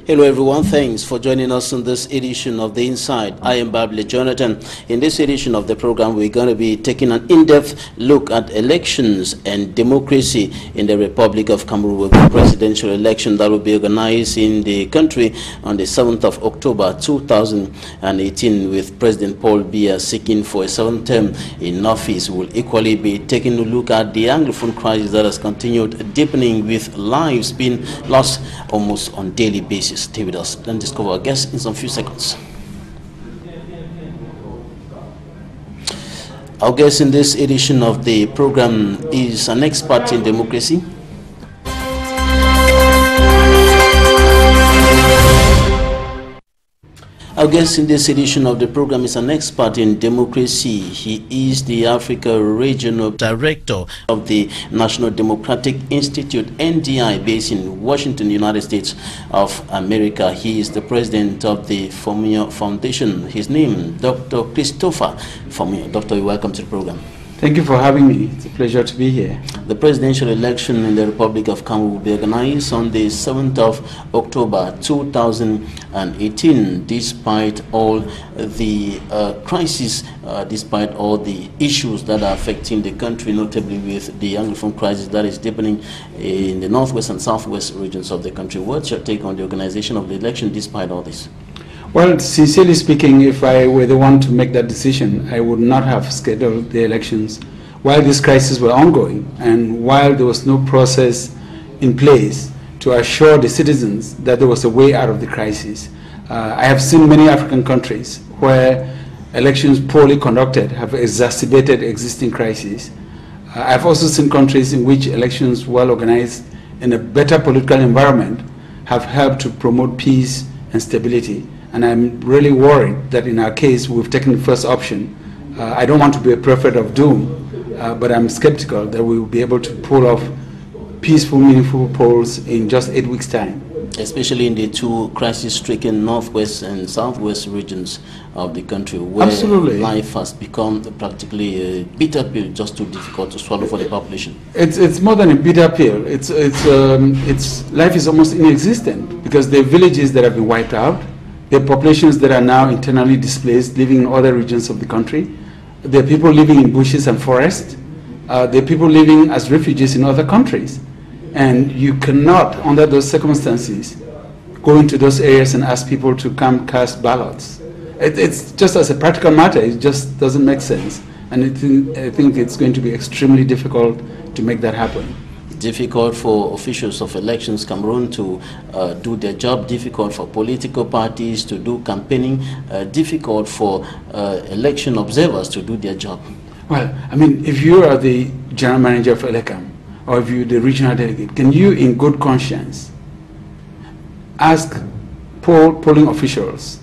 Hello everyone, thanks for joining us on this edition of The Inside. I am Babli Jonathan. In this edition of the program, we're going to be taking an in-depth look at elections and democracy in the Republic of Cameroon, with the presidential election that will be organized in the country on the 7th of October 2018, with President Paul Biya seeking for a 7th term in office. We'll equally be taking a look at the Anglophone crisis that has continued deepening, with lives being lost almost on a daily basis. Stay with us and discover our guest in some few seconds. Our guest in this edition of the program is an expert in democracy. Our guest in this edition of the program is an expert in democracy. He is the Africa Regional Director of the National Democratic Institute, NDI, based in Washington, United States of America. He is the president of the FOMUNYOH Foundation. His name, Dr. Christopher FOMUNYOH. Doctor, welcome to the program. Thank you for having me. It's a pleasure to be here. The presidential election in the Republic of Cameroon will be organized on the 7th of October 2018, despite all the crises, despite all the issues that are affecting the country, notably with the Anglophone crisis that is deepening in the northwest and southwest regions of the country. What's your take on the organization of the election despite all this? Well, sincerely speaking, if I were the one to make that decision, I would not have scheduled the elections while these crises were ongoing and while there was no process in place to assure the citizens that there was a way out of the crisis. I have seen many African countries where elections poorly conducted have exacerbated existing crises. I've also seen countries in which elections well organized in a better political environment have helped to promote peace and stability. And I'm really worried that in our case, we've taken the first option. I don't want to be a prophet of doom, but I'm skeptical that we will be able to pull off peaceful, meaningful polls in just 8 weeks' time. Especially in the two crisis-stricken northwest and southwest regions of the country, where Absolutely. Life has become practically a bitter pill, just too difficult to swallow for the population. It's more than a bitter pill. It's life is almost inexistent because there are villages that have been wiped out. There are populations that are now internally displaced, living in other regions of the country. There are people living in bushes and forests. There are people living as refugees in other countries. And you cannot, under those circumstances, go into those areas and ask people to come cast ballots. It's just as a practical matter, it just doesn't make sense. And I think it's going to be extremely difficult to make that happen. Difficult for officials of elections Cameroon to do their job, difficult for political parties to do campaigning, difficult for election observers to do their job. Well, I mean, if you are the general manager of ELECAM, or if you're the regional delegate, can you in good conscience ask polling officials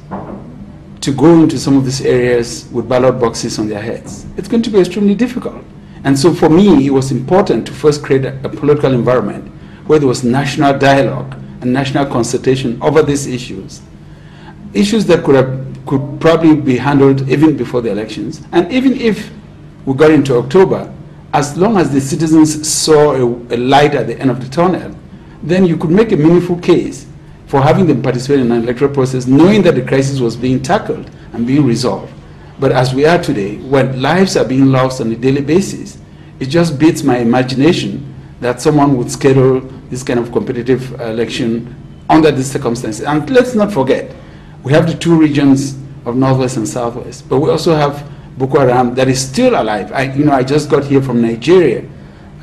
to go into some of these areas with ballot boxes on their heads? It's going to be extremely difficult. And so for me, it was important to first create a political environment where there was national dialogue and national consultation over these issues. Issues that could probably be handled even before the elections. And even if we got into October, as long as the citizens saw a light at the end of the tunnel, then you could make a meaningful case for having them participate in an electoral process, knowing that the crisis was being tackled and being resolved. But as we are today, when lives are being lost on a daily basis, it just beats my imagination that someone would schedule this kind of competitive election under these circumstances. And let's not forget, we have the two regions of Northwest and Southwest, but we also have Boko Haram that is still alive. I just got here from Nigeria,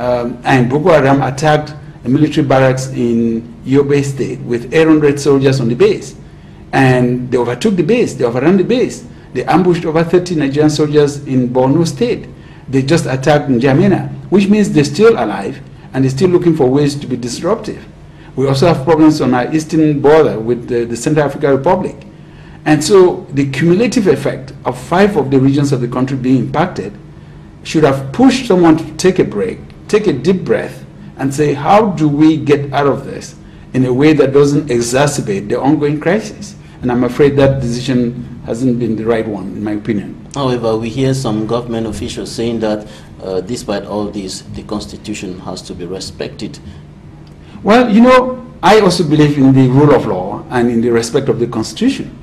and Boko Haram attacked a military barracks in Yobe State with 800 soldiers on the base. And they overtook the base, they overran the base. They ambushed over 30 Nigerian soldiers in Borno State. They just attacked N'Djamena, which means they're still alive and they're still looking for ways to be disruptive. We also have problems on our eastern border with the Central African Republic. And so the cumulative effect of 5 of the regions of the country being impacted should have pushed someone to take a break, take a deep breath, and say, how do we get out of this in a way that doesn't exacerbate the ongoing crisis? And I'm afraid that decision hasn't been the right one, in my opinion. However, we hear some government officials saying that despite all this, the Constitution has to be respected. Well, you know, I also believe in the rule of law and in the respect of the Constitution.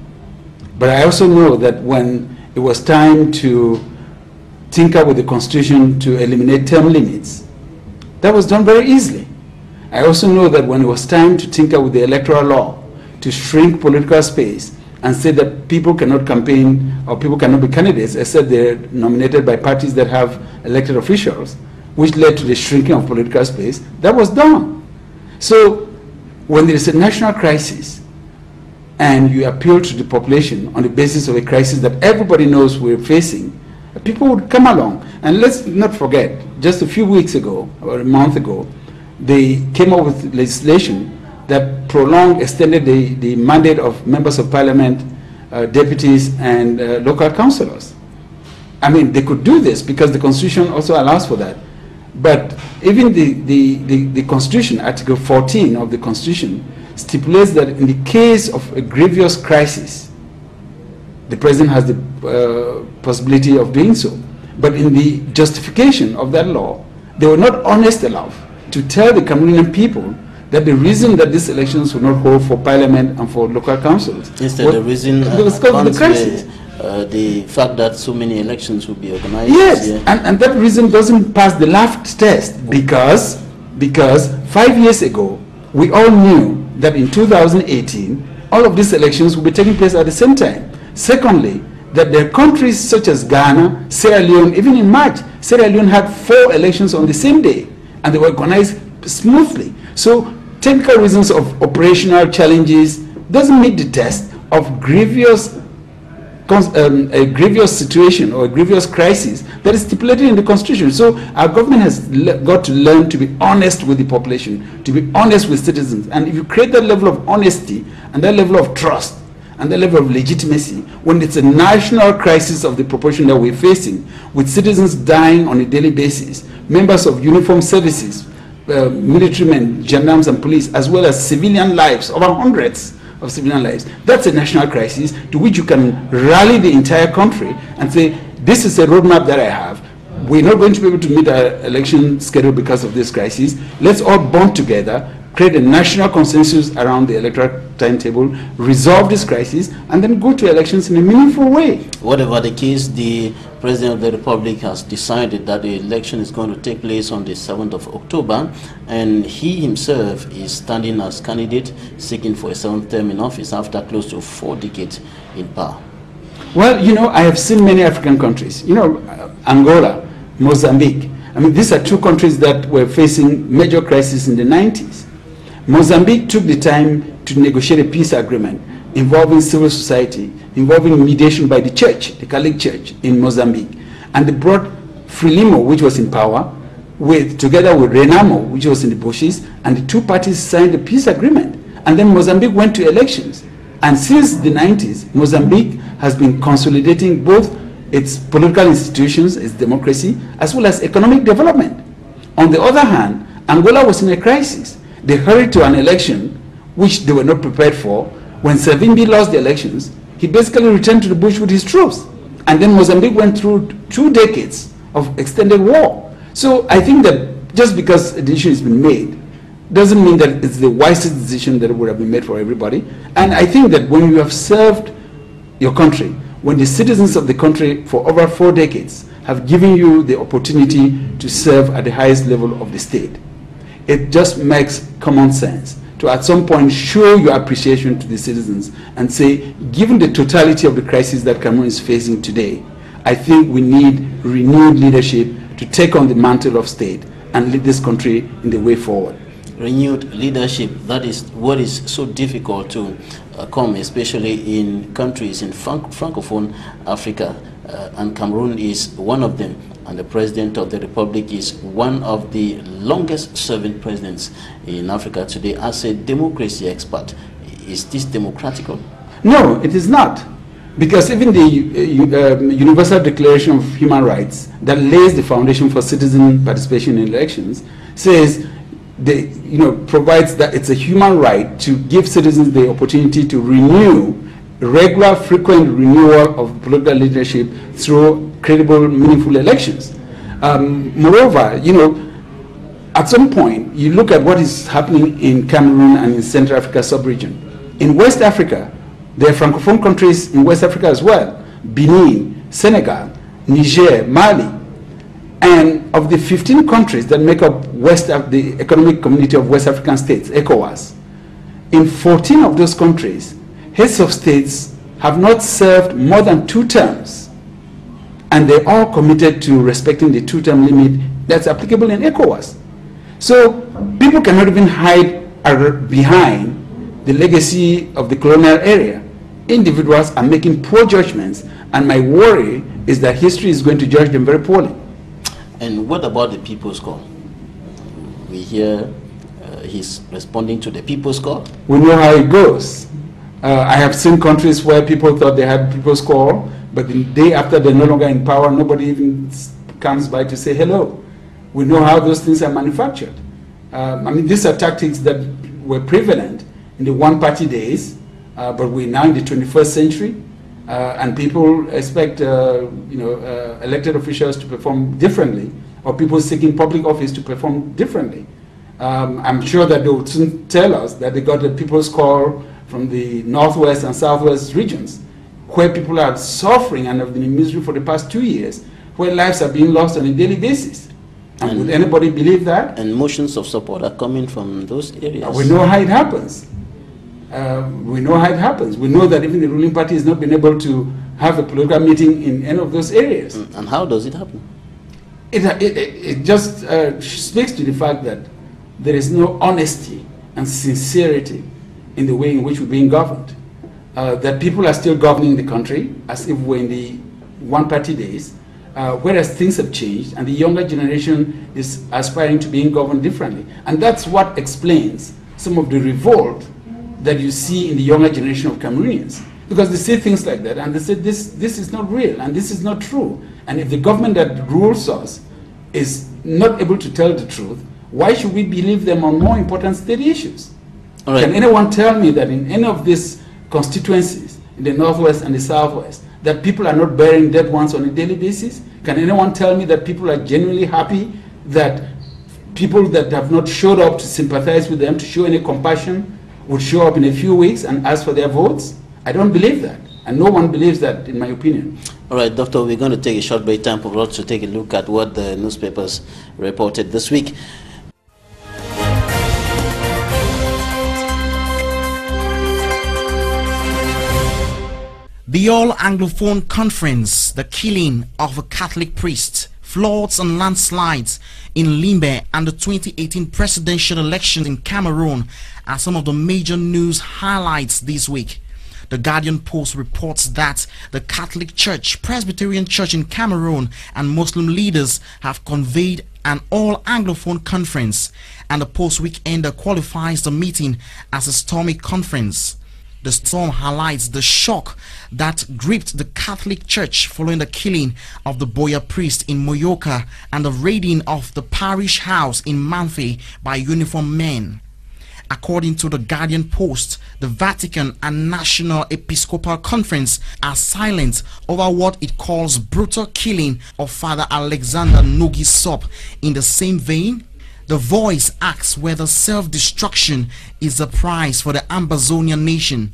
But I also know that when it was time to tinker with the Constitution to eliminate term limits, that was done very easily. I also know that when it was time to tinker with the electoral law to shrink political space and say that people cannot campaign or people cannot be candidates except they're nominated by parties that have elected officials, which led to the shrinking of political space, that was done. So when there is a national crisis and you appeal to the population on the basis of a crisis that everybody knows we're facing, people would come along. And let's not forget, just a few weeks ago, or a month ago, they came up with legislation that extended the mandate of members of parliament, deputies, and local councillors. I mean, they could do this because the Constitution also allows for that. But even the Constitution, Article 14 of the Constitution, stipulates that in the case of a grievous crisis, the president has the possibility of doing so. But in the justification of that law, they were not honest enough to tell the Cameroonian people that the reason that these elections will not hold for parliament and for local councils, instead the reason was because of the crisis. The fact that so many elections will be organized. Yes, and that reason doesn't pass the last test because 5 years ago we all knew that in 2018 all of these elections will be taking place at the same time. Secondly, that there are countries such as Ghana, Sierra Leone, even in March, Sierra Leone had 4 elections on the same day and they were organized smoothly. So technical reasons of operational challenges doesn't meet the test of a grievous situation or a grievous crisis that is stipulated in the Constitution. So our government has got to learn to be honest with the population, to be honest with citizens. And if you create that level of honesty and that level of trust and that level of legitimacy, when it's a national crisis of the proportion that we're facing, with citizens dying on a daily basis, members of uniformed services, military men, gendarmes and police, as well as civilian lives, over hundreds of civilian lives. That's a national crisis to which you can rally the entire country and say, this is a roadmap that I have. We're not going to be able to meet our election schedule because of this crisis. Let's all bond together, create a national consensus around the electoral timetable, resolve this crisis, and then go to elections in a meaningful way. Whatever the case, the President of the Republic has decided that the election is going to take place on the 7th of October, and he himself is standing as candidate seeking for a 7th term in office after close to 4 decades in power. Well, you know, I have seen many African countries, you know, Angola, Mozambique. I mean, these are 2 countries that were facing major crises in the 90s. Mozambique took the time to negotiate a peace agreement involving civil society, involving mediation by the church, the Catholic Church in Mozambique. And they brought Frelimo, which was in power, together with Renamo, which was in the bushes, and the 2 parties signed a peace agreement. And then Mozambique went to elections. And since the 90s, Mozambique has been consolidating both its political institutions, its democracy, as well as economic development. On the other hand, Angola was in a crisis. They hurried to an election which they were not prepared for. When Savimbi lost the elections, he basically returned to the bush with his troops. And then Mozambique went through 2 decades of extended war. So I think that just because a decision has been made doesn't mean that it's the wisest decision that would have been made for everybody. And I think that when you have served your country, when the citizens of the country for over 4 decades have given you the opportunity to serve at the highest level of the state, it just makes common sense to at some point show your appreciation to the citizens and say, given the totality of the crisis that Cameroon is facing today, I think we need renewed leadership to take on the mantle of state and lead this country in the way forward. Renewed leadership, that is what is so difficult to come, especially in countries in Francophone Africa, and Cameroon is one of them. And the President of the Republic is one of the longest serving presidents in Africa today. As a democracy expert, is this democratical? No, it is not. Because even the Universal Declaration of Human Rights that lays the foundation for citizen participation in elections says, provides that it's a human right to give citizens the opportunity to renew regular, frequent renewal of political leadership through credible, meaningful elections. Moreover, at some point, you look at what is happening in Cameroon and in Central Africa sub-region. In West Africa, there are Francophone countries in West Africa as well. Benin, Senegal, Niger, Mali. And of the 15 countries that make up the Economic Community of West African States, ECOWAS, in 14 of those countries, heads of states have not served more than 2 terms. And they're all committed to respecting the 2-term limit that's applicable in ECOWAS. So people cannot even hide behind the legacy of the colonial area. Individuals are making poor judgments, and my worry is that history is going to judge them very poorly. And what about the People's Call? We hear he's responding to the People's Call. We know how it goes. I have seen countries where people thought they had People's Call, but the day after they're no longer in power, nobody even comes by to say hello. We know how those things are manufactured. I mean, these are tactics that were prevalent in the one-party days, but we're now in the 21st century, and people expect elected officials to perform differently, or people seeking public office to perform differently. I'm sure that they will soon tell us that they got a People's Call from the Northwest and Southwest regions, where people are suffering and have been in misery for the past 2 years, where lives are being lost on a daily basis. And would anybody believe that? And motions of support are coming from those areas. We know how it happens. We know how it happens. We know that even the ruling party has not been able to have a political meeting in any of those areas. And how does it happen? It just speaks to the fact that there is no honesty and sincerity in the way in which we're being governed. That people are still governing the country as if we're in the one-party days, whereas things have changed and the younger generation is aspiring to being governed differently. And that's what explains some of the revolt that you see in the younger generation of Cameroonians. Because they say things like that and they say this is not real and this is not true. And if the government that rules us is not able to tell the truth, why should we believe them on more important state issues? All right. Can anyone tell me that in any of these constituencies, in the Northwest and the Southwest, that people are not burying dead ones on a daily basis? Can anyone tell me that people are genuinely happy that people that have not showed up to sympathize with them, to show any compassion, would show up in a few weeks and ask for their votes? I don't believe that. And no one believes that, in my opinion. All right, Doctor, we're going to take a short break. Time for us to take a look at what the newspapers reported this week. The All-Anglophone Conference, the killing of a Catholic priest, floods and landslides in Limbe, and the 2018 presidential elections in Cameroon are some of the major news highlights this week. The Guardian Post reports that the Catholic Church, Presbyterian Church in Cameroon, and Muslim leaders have convened an all-Anglophone conference, and the Post Weekender qualifies the meeting as a stormy conference. The storm highlights the shock that gripped the Catholic Church following the killing of the Boya priest in Moyoka and the raiding of the parish house in Manfe by uniformed men. According to the Guardian Post, the Vatican and National Episcopal Conference are silent over what it calls brutal killing of Father Alexander Nogi Sop. In the same vein, The Voice asks whether self-destruction is the price for the Ambazonian nation.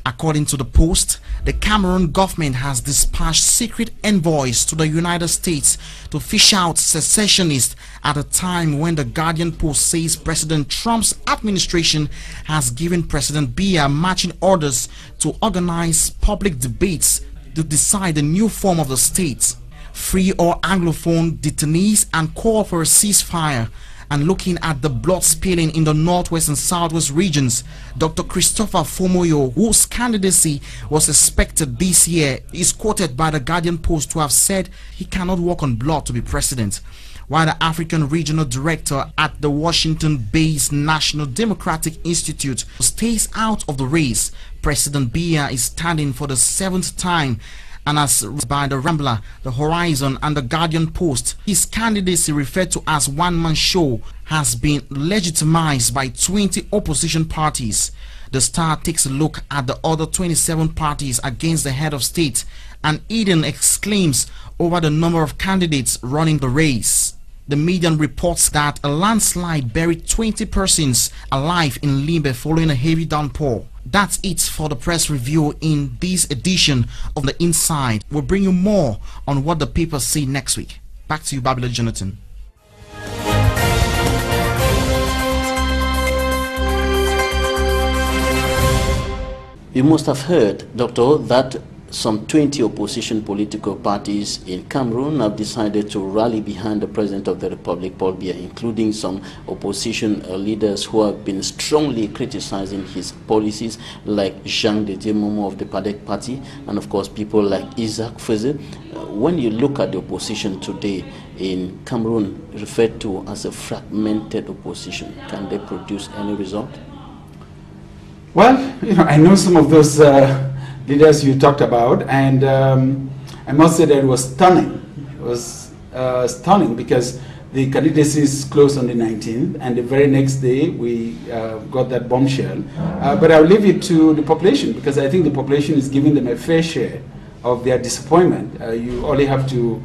According to the Post, the Cameroon government has dispatched secret envoys to the United States to fish out secessionists at a time when the Guardian Post says President Trump's administration has given President Biya marching orders to organize public debates to decide the new form of the state. Free all Anglophone detainees and call for a ceasefire. And looking at the blood spilling in the Northwest and Southwest regions, Dr. Christopher FOMUNYOH, whose candidacy was expected this year, is quoted by the Guardian Post to have said he cannot walk on blood to be president. While the African Regional Director at the Washington-based National Democratic Institute stays out of the race, President Biya is standing for the 7th time. And as by the Rambler, the Horizon and the Guardian Post, his candidacy, referred to as one-man show, has been legitimized by 20 opposition parties. The Star takes a look at the other 27 parties against the head of state, and Eden exclaims over the number of candidates running the race. The Median reports that a landslide buried 20 persons alive in Limbe following a heavy downpour. That's it for the press review in this edition of The Inside. We'll bring you more on what the papers say next week. Back to you, Babylon Jonathan. You must have heard, Doctor, that some 20 opposition political parties in Cameroon have decided to rally behind the President of the Republic, Paul Biya, including some opposition leaders who have been strongly criticizing his policies, like Jean de Momo of the PADEC party, and of course people like Isaac Feze. When you look at the opposition today in Cameroon, referred to as a fragmented opposition, can they produce any result? Well, I know some of those leaders you talked about, and I must say that it was stunning. It was stunning because the candidacy is closed on the 19th, and the very next day we got that bombshell. But I'll leave it to the population, because I think the population is giving them a fair share of their disappointment. You only have to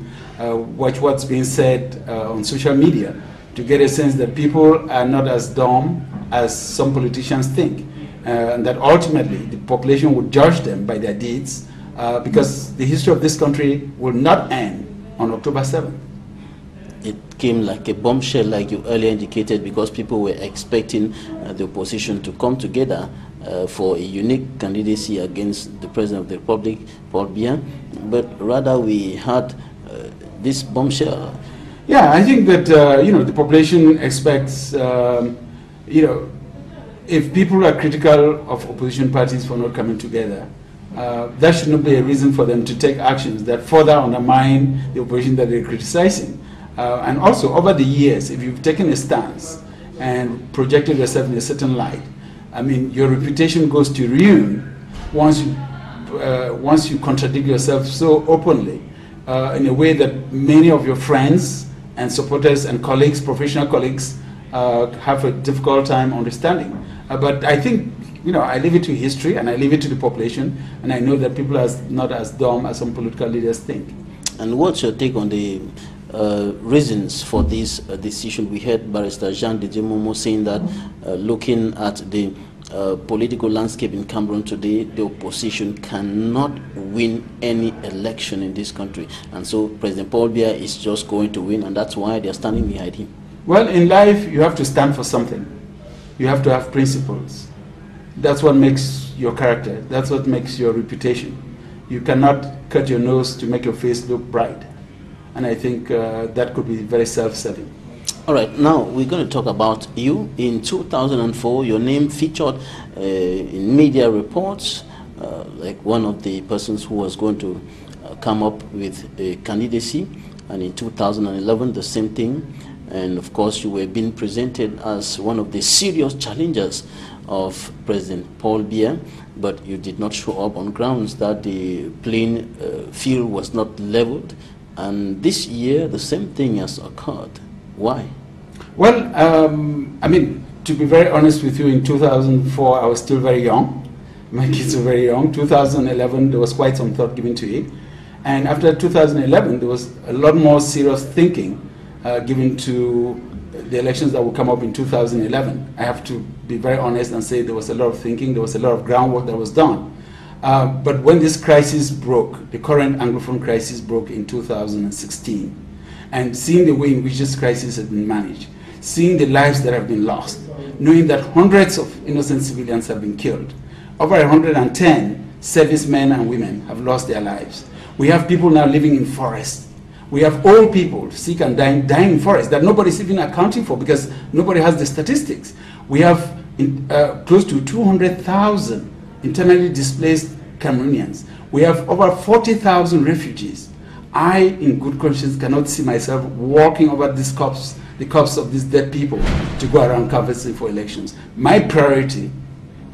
watch what's being said on social media to get a sense that people are not as dumb as some politicians think. And that ultimately the population would judge them by their deeds, because the history of this country will not end on October 7th. It came like a bombshell, like you earlier indicated, because people were expecting the opposition to come together for a unique candidacy against the President of the Republic, Paul Biya, but rather we had this bombshell. Yeah, I think that the population expects if people are critical of opposition parties for not coming together, that should not be a reason for them to take actions that further undermine the opposition that they're criticizing. And also, over the years, if you've taken a stance and projected yourself in a certain light, I mean, your reputation goes to ruin once you contradict yourself so openly in a way that many of your friends and supporters and colleagues, professional colleagues, have a difficult time understanding. But I think, I leave it to history and I leave it to the population, and I know that people are not as dumb as some political leaders think. And what's your take on the reasons for this decision? We heard Barrister Jean de Momo saying that looking at the political landscape in Cameroon today, the opposition cannot win any election in this country. And so President Paul Biya is just going to win, and that's why they're standing behind him. Well, in life, you have to stand for something. You have to have principles. That's what makes your character. That's what makes your reputation. You cannot cut your nose to make your face look bright. And I think that could be very self-serving. All right, now we're going to talk about you. In 2004, your name featured in media reports, like one of the persons who was going to come up with a candidacy. And in 2011, the same thing. And of course, you were being presented as one of the serious challengers of President Paul Biya, but you did not show up on grounds that the playing field was not leveled. And this year, the same thing has occurred. Why? Well, I mean, to be very honest with you, in 2004, I was still very young. My kids were very young. 2011, there was quite some thought given to it. And after 2011, there was a lot more serious thinking given to the elections that will come up in 2011. I have to be very honest and say there was a lot of thinking, there was a lot of groundwork that was done. But when this crisis broke, the current Anglophone crisis broke in 2016, and seeing the way in which this crisis has been managed, seeing the lives that have been lost, knowing that hundreds of innocent civilians have been killed, over 110 servicemen and women have lost their lives. We have people now living in forests. We have old people sick and dying in forests that nobody's even accounting for because nobody has the statistics. We have close to 200,000 internally displaced Cameroonians. We have over 40,000 refugees. I, in good conscience, cannot see myself walking over these corpses, the corpses of these dead people, to go around canvassing for elections. My priority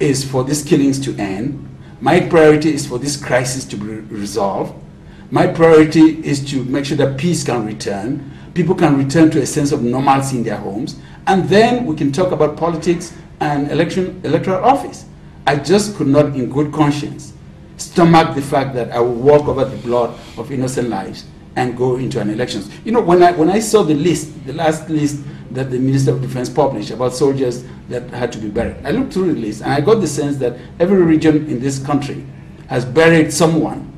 is for these killings to end. My priority is for this crisis to be resolved. My priority is to make sure that peace can return, people can return to a sense of normalcy in their homes, and then we can talk about politics and electoral office. I just could not, in good conscience, stomach the fact that I will walk over the blood of innocent lives and go into an election. You know, when I saw the list, the last list that the Minister of Defense published about soldiers that had to be buried, I looked through the list and I got the sense that every region in this country has buried someone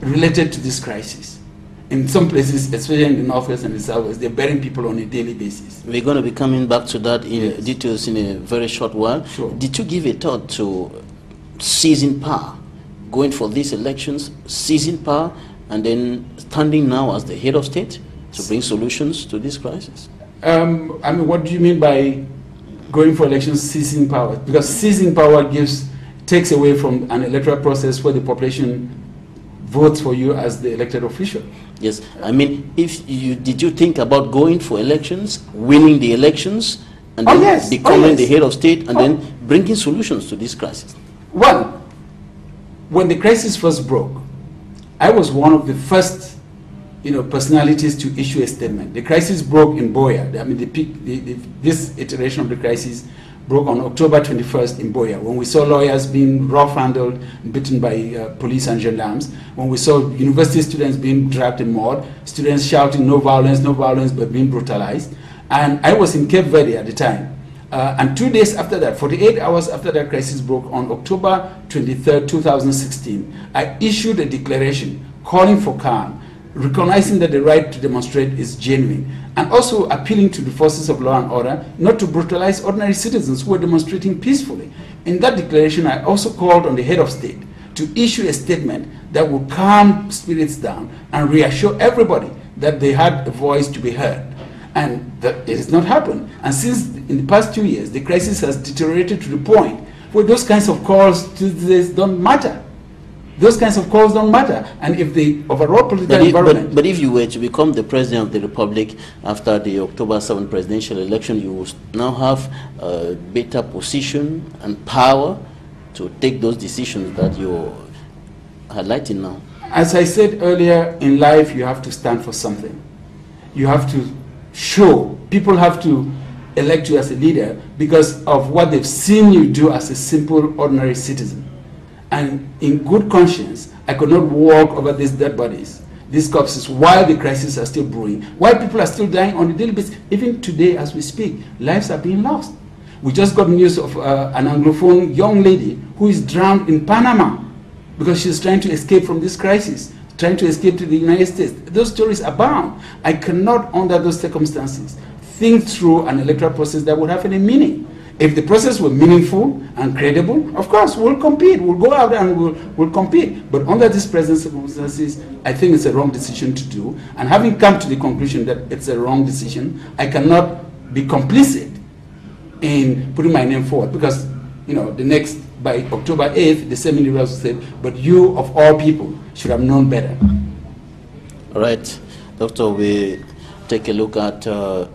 related to this crisis. In some places, especially in the Northwest and the Southwest, they're burying people on a daily basis. We're going to be coming back to that in details in a very short while. Sure. Did you give a thought to seizing power, going for these elections, seizing power, and then standing now as the head of state to bring solutions to this crisis? I mean, what do you mean by going for elections, seizing power? Because seizing power takes away from an electoral process where the population votes for you as the elected official. Yes, I mean, did you think about going for elections, winning the elections, and then becoming the head of state, and then bringing solutions to this crisis? Well, when the crisis first broke, I was one of the first, personalities to issue a statement. The crisis broke in Boya. I mean, this iteration of the crisis broke on October 21st in Boya, when we saw lawyers being rough-handled, beaten by police and gendarmes, when we saw university students being dragged in mud, students shouting no violence, but being brutalized. And I was in Cape Verde at the time. And 2 days after that, 48 hours after that crisis broke, on October 23rd, 2016, I issued a declaration calling for calm, recognizing that the right to demonstrate is genuine, and also appealing to the forces of law and order not to brutalize ordinary citizens who were demonstrating peacefully. In that declaration, I also called on the head of state to issue a statement that would calm spirits down and reassure everybody that they had a voice to be heard. And that it has not happened. And since in the past 2 years, the crisis has deteriorated to the point where those kinds of calls don't matter. Those kinds of calls don't matter. And if the overall political environment... But if you were to become the president of the republic after the October 7th presidential election, you will now have a better position and power to take those decisions that you're highlighting now. As I said earlier, in life you have to stand for something. You have to show, people have to elect you as a leader because of what they've seen you do as a simple, ordinary citizen. And in good conscience, I could not walk over these dead bodies, these corpses, while the crises are still brewing, while people are still dying on a daily basis. Even today, as we speak, lives are being lost. We just got news of an Anglophone young lady who is drowned in Panama because she's trying to escape from this crisis, trying to escape to the United States. Those stories abound. I cannot, under those circumstances, think through an electoral process that would have any meaning. If the process were meaningful and credible, of course, we'll compete. We'll go out and we'll compete. But under these present circumstances, I think it's a wrong decision to do. And having come to the conclusion that it's a wrong decision, I cannot be complicit in putting my name forward. Because, by October 8th, the same individuals said, but you, of all people, should have known better. All right. Doctor, we take a look at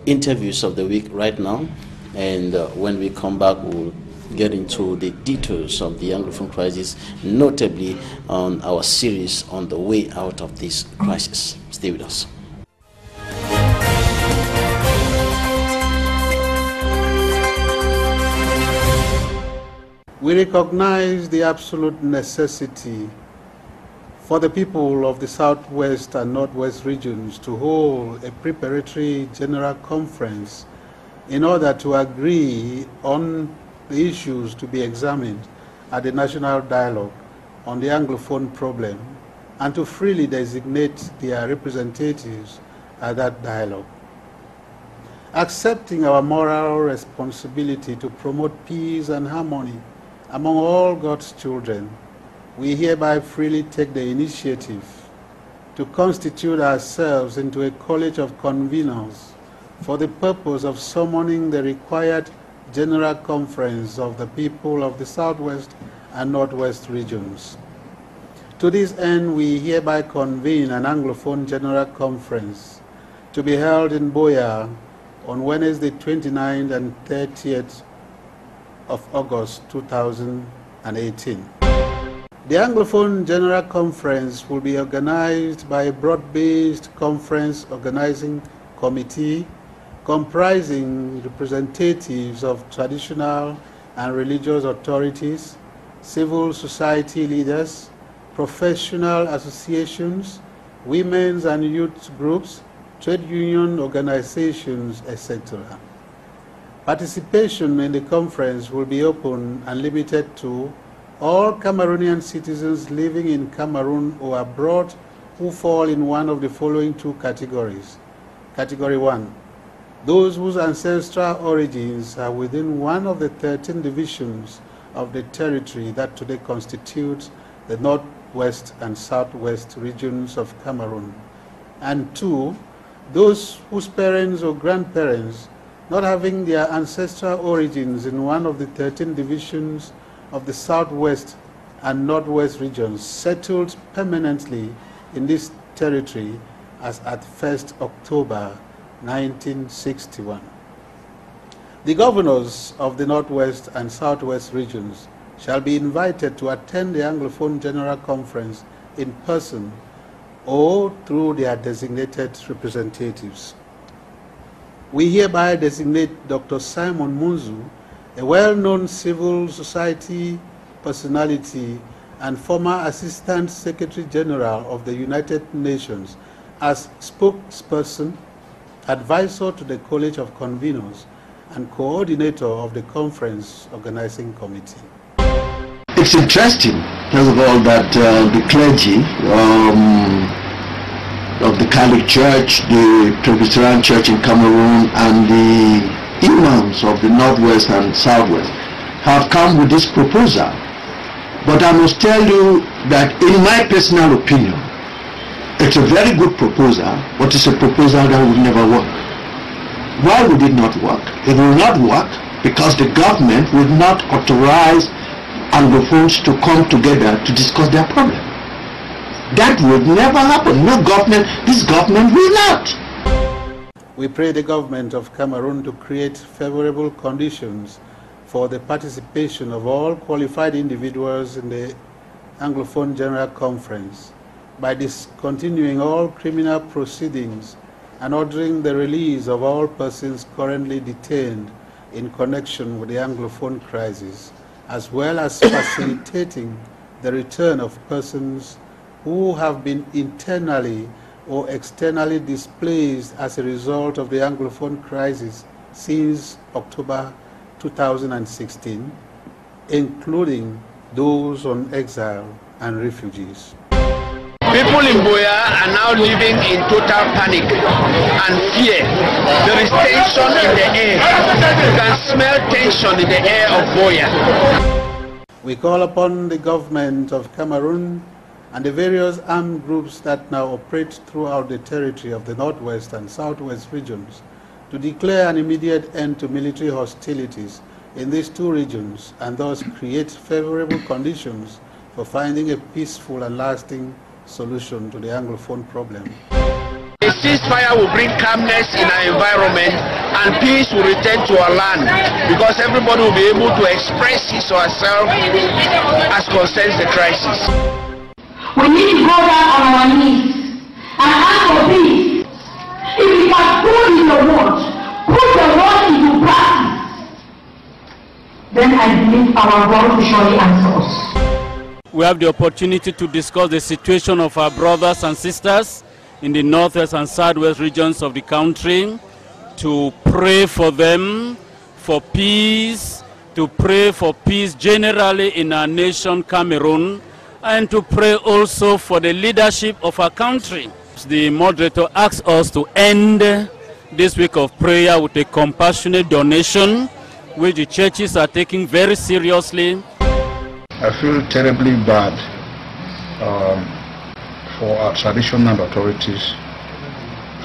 interviews of the week right now. And when we come back, we'll get into the details of the Anglophone crisis, notably on our series on the way out of this crisis. Stay with us. We recognize the absolute necessity for the people of the Southwest and Northwest regions to hold a preparatory general conference in order to agree on the issues to be examined at the national dialogue on the Anglophone problem and to freely designate their representatives at that dialogue. Accepting our moral responsibility to promote peace and harmony among all God's children, we hereby freely take the initiative to constitute ourselves into a college of conveners for the purpose of summoning the required General Conference of the people of the Southwest and Northwest regions. To this end, we hereby convene an Anglophone General Conference to be held in Boya on Wednesday 29th and 30th of August 2018. The Anglophone General Conference will be organized by a broad-based conference organizing committee comprising representatives of traditional and religious authorities, civil society leaders, professional associations, women's and youth groups, trade union organizations, etc. Participation in the conference will be open and limited to all Cameroonian citizens living in Cameroon or abroad who fall in one of the following two categories. Category 1, those whose ancestral origins are within one of the 13 divisions of the territory that today constitutes the Northwest and Southwest regions of Cameroon. And 2, those whose parents or grandparents, not having their ancestral origins in one of the 13 divisions of the Southwest and Northwest regions, settled permanently in this territory as at 1st October 1961. The governors of the Northwest and Southwest regions shall be invited to attend the Anglophone General Conference in person or through their designated representatives. We hereby designate Dr. Simon Munzu, a well-known civil society personality and former Assistant Secretary General of the United Nations, as spokesperson, advisor to the College of Conveners, and coordinator of the conference organizing committee. It's interesting, first of all, that the clergy of the Catholic Church, the Presbyterian Church in Cameroon, and the imams of the Northwest and Southwest have come with this proposal. But I must tell you that in my personal opinion, it's a very good proposal, but it's a proposal that will never work. Why would it not work? It will not work because the government will not authorize Anglophones to come together to discuss their problem. That would never happen. No government, this government will not. We pray the government of Cameroon to create favorable conditions for the participation of all qualified individuals in the Anglophone General Conference by discontinuing all criminal proceedings and ordering the release of all persons currently detained in connection with the Anglophone crisis, as well as facilitating the return of persons who have been internally or externally displaced as a result of the Anglophone crisis since October 2016, including those on exile and refugees. People in Buea are now living in total panic and fear. There is tension in the air. You can smell tension in the air of Buea. We call upon the government of Cameroon and the various armed groups that now operate throughout the territory of the Northwest and Southwest regions to declare an immediate end to military hostilities in these two regions and thus create favorable conditions for finding a peaceful and lasting solution to the Anglophone problem. A ceasefire will bring calmness in our environment and peace will return to our land because everybody will be able to express his or herself as concerns the crisis. We need to go down on our knees and ask for peace. If we can put in the word, put the word into practice, then I believe our God will surely answer us. We have the opportunity to discuss the situation of our brothers and sisters in the Northwest and Southwest regions of the country, to pray for them, for peace, to pray for peace generally in our nation, Cameroon, and to pray also for the leadership of our country. The moderator asks us to end this week of prayer with a compassionate donation, which the churches are taking very seriously. I feel terribly bad for our traditional authorities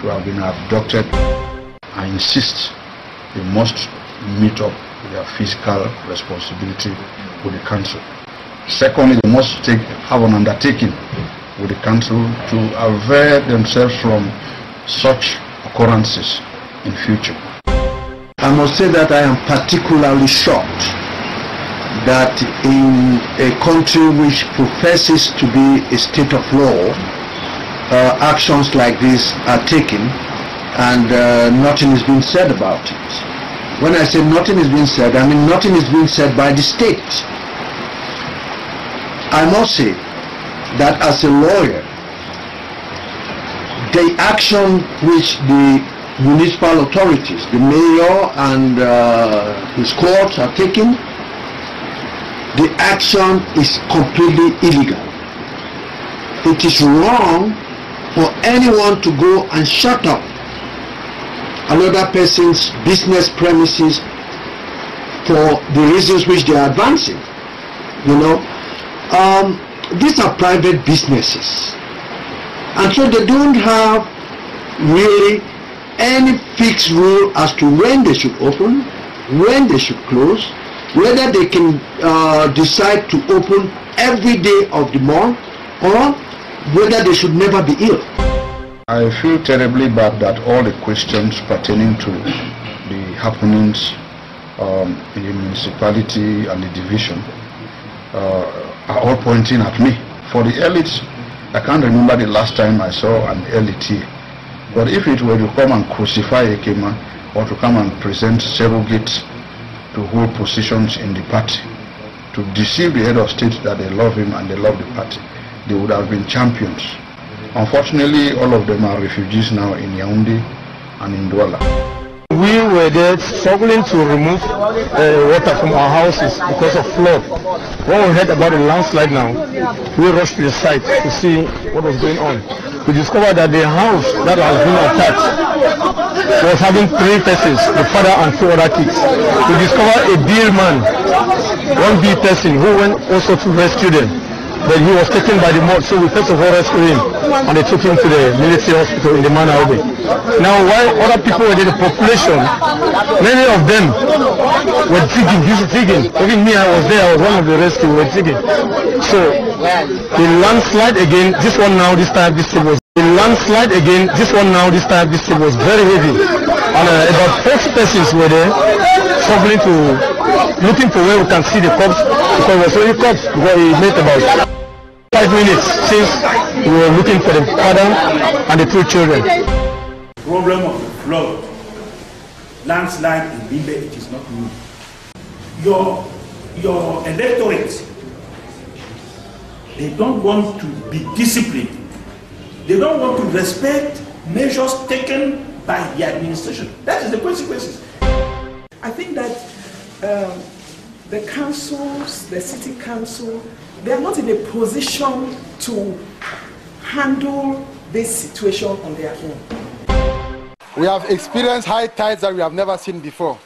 to have been abducted. I insist they must meet up with their fiscal responsibility with the council. Secondly, they must have an undertaking with the council to avert themselves from such occurrences in future. I must say that I am particularly shocked that in a country which professes to be a state of law, actions like this are taken and nothing is being said about it. When I say nothing is being said, I mean nothing is being said by the state. I must say that as a lawyer, the action which the municipal authorities, the mayor and his courts are taking, the action is completely illegal. It is wrong for anyone to go and shut up another person's business premises for the reasons which they are advancing. You know, these are private businesses, and so they don't have really any fixed rule as to when they should open, when they should close, whether they can decide to open every day of the month, or whether they should never be ill. I feel terribly bad that all the questions pertaining to the happenings in the municipality and the division are all pointing at me. For the elites, I can't remember the last time I saw an elite here. But if it were to come and crucify a KMER, or to come and present surrogates to hold positions in the party, to deceive the head of state that they love him and they love the party, they would have been champions. Unfortunately, all of them are refugees now in Yaoundé and in Douala. We were there struggling to remove water from our houses because of flood. When we heard about the landslide now, we rushed to the site to see what was going on. We discovered that the house that has been attacked was having 3 persons, the father and 2 other kids. We discovered a beer man, one beer person who went also to rescue them. But he was taken by the mob, so we first of all rescued him and they took him to the military hospital in the Manaube. Now while other people were there, the population, many of them were digging. Even me, I was there, I was one of the rescue, we were digging. So the landslide again, this one now, this time this thing was very heavy. And about 40 persons were there, struggling to, looking for where we can see the corpse, because it was only corpse, because it made about 5 minutes since we were looking for the father and the 2 children. Problem of the flood, landslide in Limbe, it is not new. Your electorate, they don't want to be disciplined. They don't want to respect measures taken by the administration. That is the consequences. I think that the councils, the city council, they are not in a position to handle this situation on their own. We have experienced high tides that we have never seen before.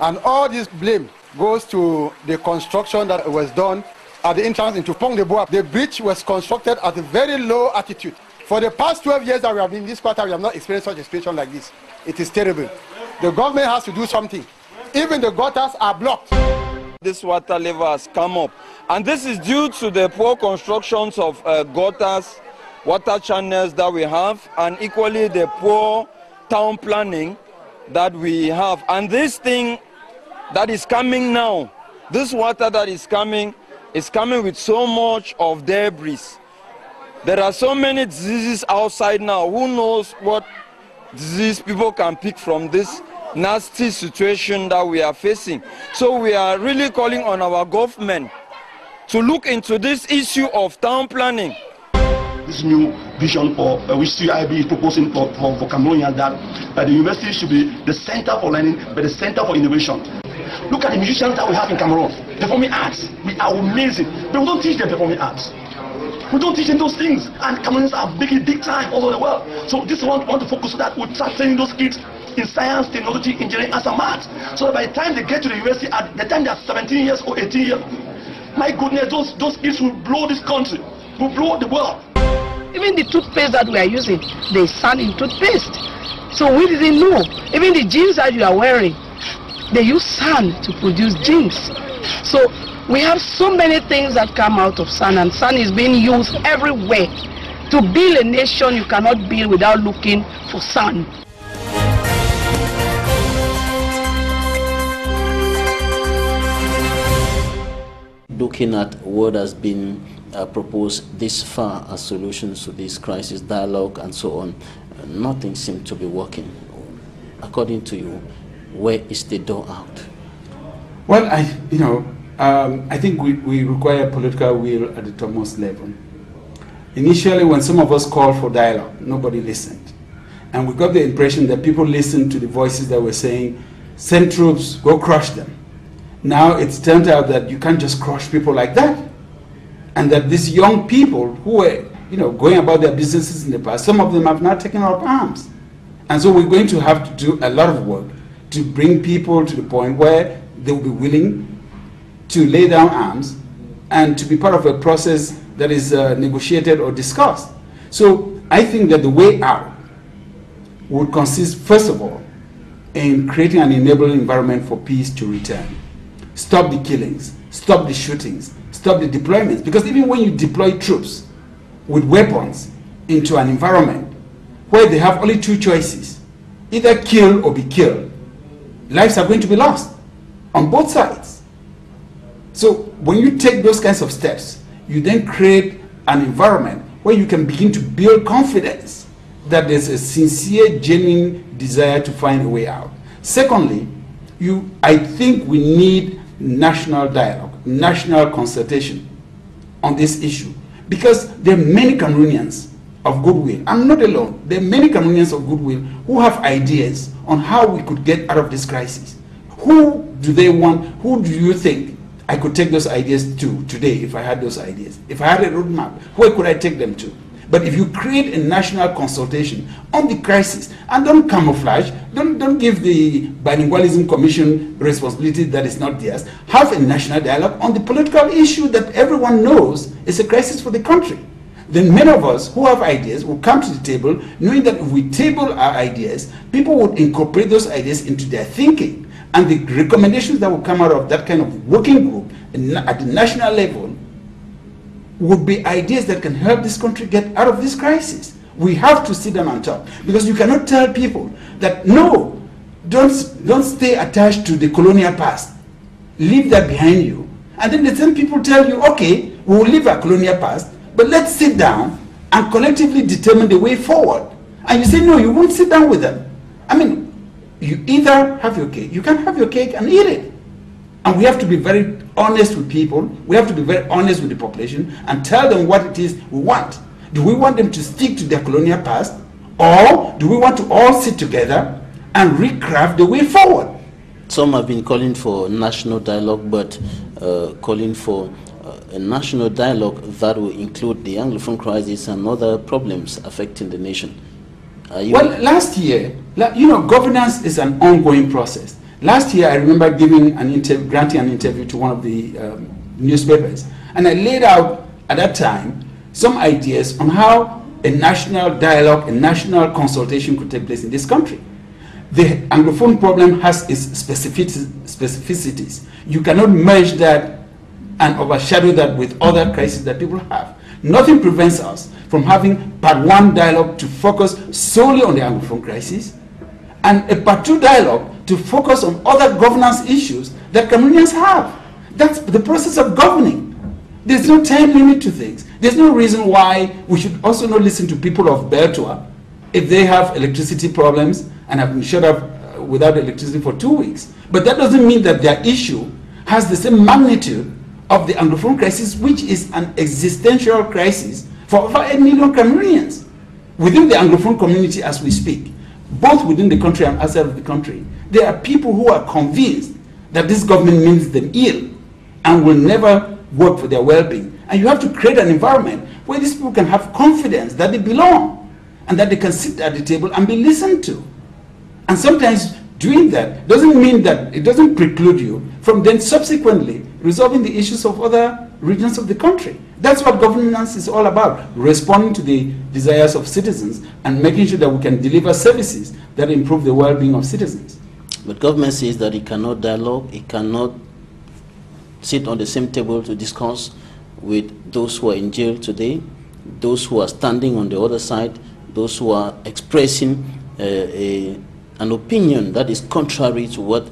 And all this blame goes to the construction that was done at the entrance into Pont de Bois. The bridge was constructed at a very low altitude. For the past 12 years that we have been in this quarter, we have not experienced such a situation like this. It is terrible. The government has to do something. Even the gutters are blocked. This water level has come up, and this is due to the poor constructions of gutters, water channels that we have, and equally the poor town planning that we have. And this thing that is coming now, this water that is coming with so much of debris. There are so many diseases outside now. Who knows what disease people can pick from this nasty situation that we are facing. So we are really calling on our government to look into this issue of town planning. This new vision for which CIB is proposing for Cameroonians, that the university should be the center for learning, but the center for innovation. Look at the musicians that we have in Cameroon, performing arts. We are amazing, but we don't teach them performing arts. We don't teach them those things, and Cameroonians are making big time all over the world. So this one want to focus on that. We start training those kids in science, technology, engineering, and some math, so that by the time they get to the university, at the time they are 17 years or 18 years, my goodness, those kids will blow this country, will blow the world. Even the toothpaste that we are using, they sand in toothpaste. So we didn't know. Even the jeans that you are wearing, they use sand to produce jeans. So we have so many things that come out of sand, and sand is being used everywhere. To build a nation, you cannot build without looking for sand. Looking at what has been proposed this far as solutions to this crisis, dialogue and so on, nothing seems to be working. According to you, where is the door out? Well, I think we require political will at the topmost level. Initially, when some of us called for dialogue, nobody listened. And we got the impression that people listened to the voices that were saying, send troops, go crush them. Now it's turned out that you can't just crush people like that. And that these young people who were going about their businesses in the past, some of them have now taken up arms. And so we're going to have to do a lot of work to bring people to the point where they will be willing to lay down arms and to be part of a process that is negotiated or discussed. So I think that the way out would consist, first of all, in creating an enabling environment for peace to return. Stop the killings, stop the shootings, stop the deployments. Because even when you deploy troops with weapons into an environment where they have only two choices, either kill or be killed, lives are going to be lost on both sides. So when you take those kinds of steps, you then create an environment where you can begin to build confidence that there's a sincere, genuine desire to find a way out. Secondly, I think we need national dialogue, national consultation on this issue, because there are many Cameroonians of goodwill. I'm not alone. There are many Cameroonians of goodwill who have ideas on how we could get out of this crisis. Who do they want? Who do you think I could take those ideas to today if I had those ideas? If I had a roadmap, where could I take them to? But if you create a national consultation on the crisis, and don't camouflage, don't give the Bilingualism Commission responsibility that is not theirs, have a national dialogue on the political issue that everyone knows is a crisis for the country. Then many of us who have ideas will come to the table knowing that if we table our ideas, people would incorporate those ideas into their thinking. And the recommendations that will come out of that kind of working group at the national level would be ideas that can help this country get out of this crisis. We have to sit down and talk, because you cannot tell people that no, don't stay attached to the colonial past. Leave that behind you. And then the same people tell you, okay, we will leave our colonial past, but let's sit down and collectively determine the way forward. And you say, no, you won't sit down with them. I mean, you either have your cake, you can have your cake and eat it. And we have to be very honest with people. We have to be very honest with the population and tell them what it is we want. Do we want them to stick to their colonial past, or do we want to all sit together and recraft the way forward? Some have been calling for national dialogue, but calling for a national dialogue that will include the Anglophone crisis and other problems affecting the nation. Well, last year, governance is an ongoing process. Last year, I remember granting an interview to one of the newspapers, and I laid out at that time some ideas on how a national dialogue, a national consultation could take place in this country. The Anglophone problem has its specificities. You cannot merge that and overshadow that with other crises that people have. Nothing prevents us from having part one dialogue to focus solely on the Anglophone crisis, and a part two dialogue to focus on other governance issues that Cameroonians have. That's the process of governing. There's no time limit to things. There's no reason why we should also not listen to people of Bertoua if they have electricity problems and have been shut up without electricity for 2 weeks. But that doesn't mean that their issue has the same magnitude of the Anglophone crisis, which is an existential crisis for over 8 million Cameroonians within the Anglophone community as we speak, both within the country and outside of the country. There are people who are convinced that this government means them ill and will never work for their well-being. And you have to create an environment where these people can have confidence that they belong and that they can sit at the table and be listened to. And sometimes doing that doesn't mean that it doesn't preclude you from then subsequently resolving the issues of other regions of the country. That's what governance is all about, responding to the desires of citizens and making sure that we can deliver services that improve the well-being of citizens. But government says that it cannot dialogue, it cannot sit on the same table to discuss with those who are in jail today, those who are standing on the other side, those who are expressing an opinion that is contrary to what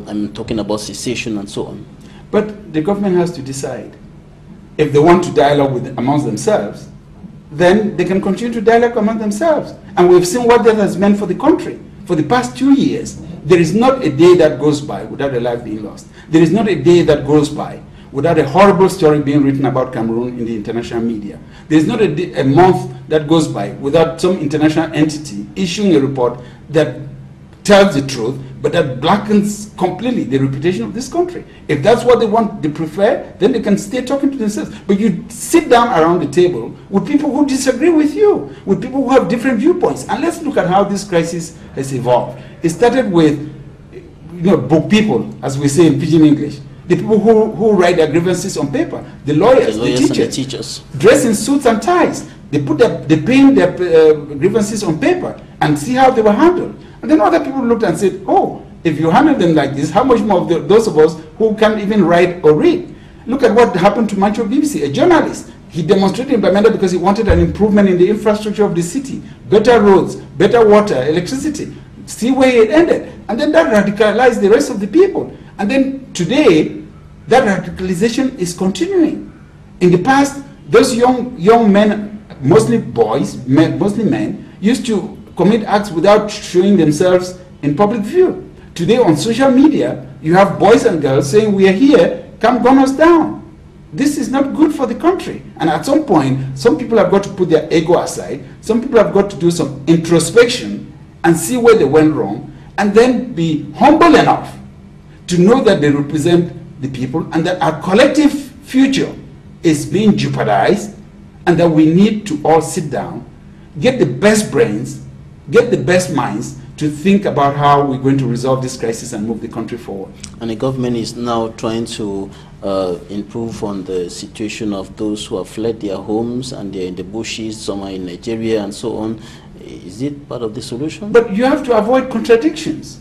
I'm talking about, secession and so on. But the government has to decide. If they want to dialogue amongst themselves, then they can continue to dialogue among themselves. And we've seen what that has meant for the country. For the past 2 years, there is not a day that goes by without a life being lost. There is not a day that goes by without a horrible story being written about Cameroon in the international media. There's not a month that goes by without some international entity issuing a report that tells the truth, but that blackens completely the reputation of this country. If that's what they want, they prefer, then they can stay talking to themselves. But you sit down around the table with people who disagree with you, with people who have different viewpoints. And let's look at how this crisis has evolved. It started with, book people, as we say in pidgin English. The people who write their grievances on paper, the lawyers, the teachers, dressed in suits and ties. They paint their grievances on paper and see how they were handled. And then other people looked and said, oh, if you handle them like this, how much more of those of us who can't even write or read? Look at what happened to Mancho BBC, a journalist. He demonstrated in Bamenda because he wanted an improvement in the infrastructure of the city, better roads, better water, electricity. See where it ended. And then that radicalized the rest of the people. And then today, that radicalization is continuing. In the past, those young men, mostly boys, mostly men, used to commit acts without showing themselves in public view. Today on social media, you have boys and girls saying, we are here, come gun us down. This is not good for the country. And at some point, some people have got to put their ego aside. Some people have got to do some introspection and see where they went wrong, and then be humble enough to know that they represent the people and that our collective future is being jeopardized, and that we need to all sit down, get the best brains, get the best minds to think about how we're going to resolve this crisis and move the country forward. And the government is now trying to improve on the situation of those who have fled their homes and they're in the bushes, some are in Nigeria and so on. Is it part of the solution? But you have to avoid contradictions,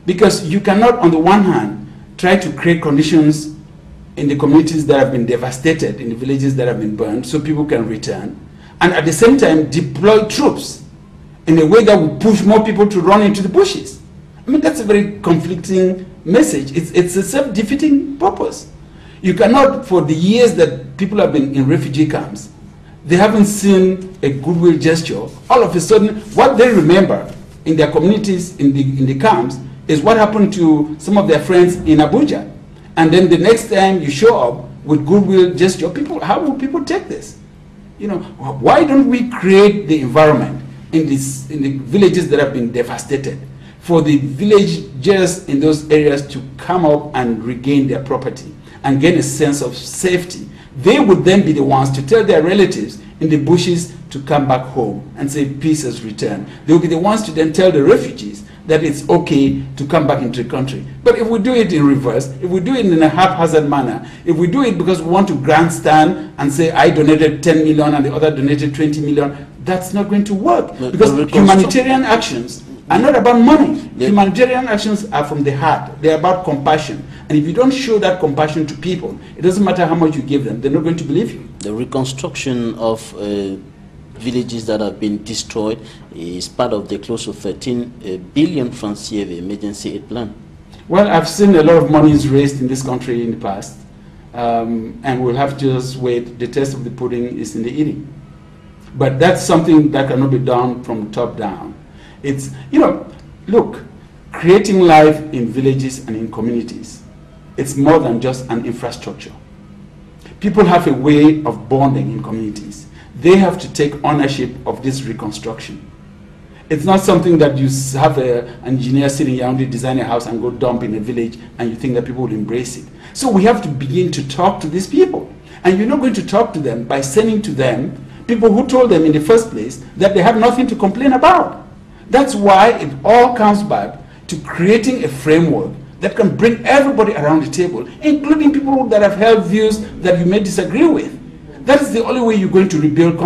because you cannot, on the one hand, try to create conditions in the communities that have been devastated, in the villages that have been burned, so people can return, and at the same time deploy troops in a way that will push more people to run into the bushes. I mean, that's a very conflicting message. It's a self-defeating purpose. You cannot, for the years that people have been in refugee camps, they haven't seen a goodwill gesture. All of a sudden, what they remember in their communities, in the camps, is what happened to some of their friends in Abuja. And then the next time you show up with goodwill gesture, how will people take this? Why don't we create the environment in the villages that have been devastated for the villagers in those areas to come up and regain their property and gain a sense of safety? They would then be the ones to tell their relatives in the bushes to come back home and say peace has returned. They will be the ones to then tell the refugees that it's okay to come back into the country. But if we do it in reverse, if we do it in a haphazard manner, if we do it because we want to grandstand and say I donated 10 million and the other donated 20 million, that's not going to work. Because humanitarian actions are not about money. Humanitarian actions are from the heart. They're about compassion. And if you don't show that compassion to people, it doesn't matter how much you give them, they're not going to believe you. The reconstruction of villages that have been destroyed is part of the close to 13 billion francs CFA emergency aid plan. Well, I've seen a lot of monies raised in this country in the past, and we'll have to just wait. The test of the pudding is in the eating. But that's something that cannot be done from the top down. It's, look, creating life in villages and in communities, it's more than just an infrastructure. People have a way of bonding in communities. They have to take ownership of this reconstruction. It's not something that you have an engineer sitting here only design a house and go dump in a village and you think that people will embrace it. So we have to begin to talk to these people. And you're not going to talk to them by sending to them people who told them in the first place that they have nothing to complain about. That's why it all comes back to creating a framework that can bring everybody around the table, including people that have held views that you may disagree with. That is the only way you're going to rebuild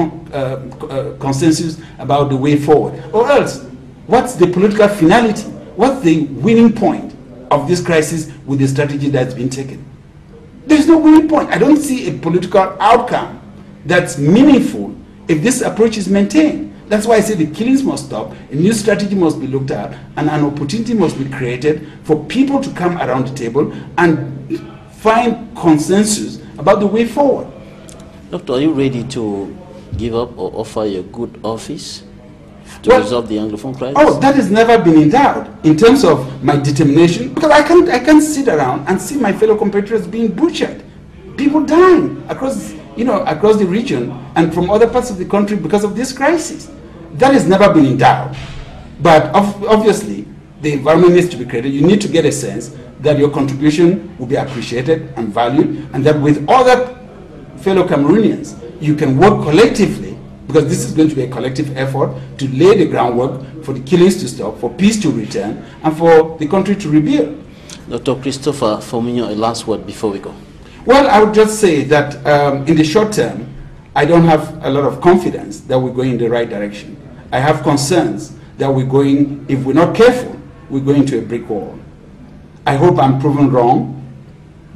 consensus about the way forward. Or else, what's the political finality? What's the winning point of this crisis with the strategy that's been taken? There's no winning point. I don't see a political outcome that's meaningful if this approach is maintained. That's why I say the killings must stop, a new strategy must be looked at, and an opportunity must be created for people to come around the table and find consensus about the way forward. Doctor, are you ready to give up or offer your good office to resolve the Anglophone crisis? Oh, that has never been in doubt in terms of my determination, because I can't sit around and see my fellow compatriots being butchered. people dying across, across the region and from other parts of the country because of this crisis. That has never been in doubt. But obviously, the environment needs to be created. You need to get a sense that your contribution will be appreciated and valued, and that with other fellow Cameroonians, you can work collectively, because this is going to be a collective effort to lay the groundwork for the killings to stop, for peace to return, and for the country to rebuild. Dr. Christopher FOMUNYOH, a last word before we go. Well, I would just say that in the short term, I don't have a lot of confidence that we're going in the right direction. I have concerns that we're going, if we're not careful, we're going to a brick wall. I hope I'm proven wrong,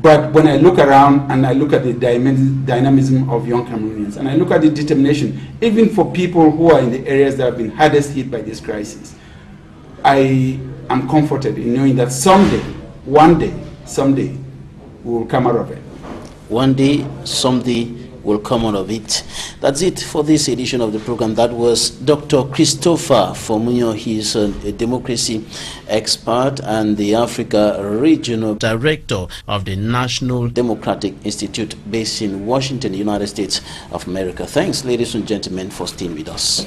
but when I look around and I look at the dynamism of young Cameroonians, and I look at the determination, even for people who are in the areas that have been hardest hit by this crisis, I am comforted in knowing that someday, one day, someday, we will come out of it. One day, someday, will come out of it. That's it for this edition of the program. That was Dr. Christopher FOMUNYOH. He is a democracy expert and the Africa Regional Director of the National Democratic Institute based in Washington, United States of America. Thanks, ladies and gentlemen, for staying with us.